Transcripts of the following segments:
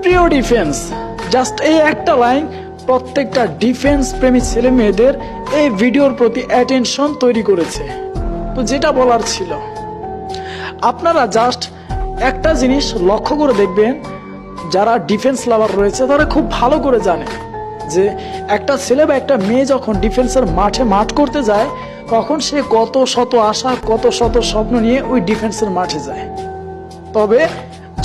প্রিয় defence, just এই একটা লাইন প্রত্যেকটা ডিফেন্স প্রেমী ছেলে মেয়েদের এই ভিডিওর প্রতি অ্যাটেনশন তৈরি করেছে। তো যেটা বলার ছিল, আপনারা জাস্ট একটা জিনিস লক্ষ্য করে দেখবেন, যারা ডিফেন্স লাভার রয়েছে তারা খুব ভালো করে জানে যে একটা ছেলে বা একটা মেয়ে যখন ডিফেন্সের মাঠ করতে যায় তখন সে কত শত আশা, কত শত স্বপ্ন নিয়ে ওই ডিফেন্সের মাঠে যায়। তবে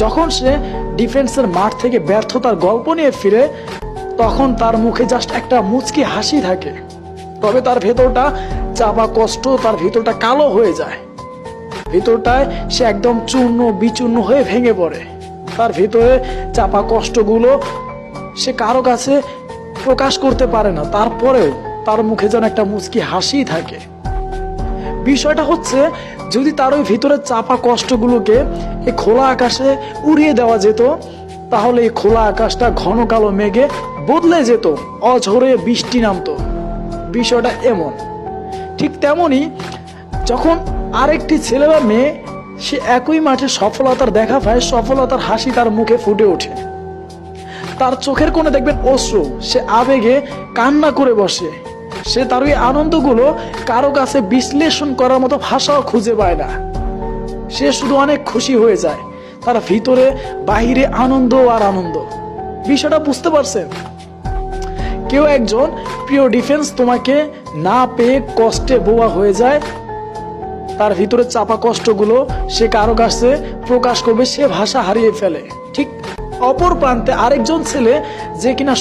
যখন সে ডিফেন্সের মাঠ থেকে ব্যর্থতার গল্প নিয়ে ফিরে তখন তার মুখে জাস্ট একটা মুচকি হাসি থাকে, তবে তার ভেতরটা চাপা কষ্ট, তার ভেতরটা কালো হয়ে যায়। ভিতরটায় সে একদম চূর্ণ বিচূর্ণ হয়ে ভেঙে পড়ে। তার ভিতরে চাপা কষ্টগুলো সে কারো কাছে প্রকাশ করতে পারে না, তারপরেও তার মুখে যেন একটা মুচকি হাসি থাকে। বিষয়টা হচ্ছে, যদি তার ওই ভিতরে চাপা কষ্টগুলোকে এই খোলা আকাশে উড়িয়ে দেওয়া যেত তাহলে এই খোলা আকাশটা ঘন কালো মেঘে বদলে যেত, অঝরে বৃষ্টি নামতো। বিষয়টা এমন। ঠিক তেমনি যখন আরেকটি ছেলে বা মেয়ে সে একই মাঠে সফলতার দেখা পায়, সফলতার হাসি তার মুখে ফুটে ওঠে, তার চোখের কোণে দেখবেন অশ্রু, সে আবেগে কান্না করে বসে। সে তার ওই আনন্দগুলো কারো কাছে বিশ্লেষণ করার মতো ভাষাও খুঁজে পায় না। সে শুধু অনেক খুশি হয়ে যায়, তার ভিতরে বাহিরে আনন্দ আর আনন্দ। বিষয়টা বুঝতে পারছেন? কেউ একজন প্রিয় ডিফেন্স তোমাকে না পেয়ে কষ্টে বোবা হয়ে যায়, তার ভিতরে চাপা কষ্টগুলো সে কারো কাছে প্রকাশ করবে, সে ভাষা হারিয়ে ফেলে। ঠিক অপর প্রান্তে আরেকজন ছেলে যে কিনা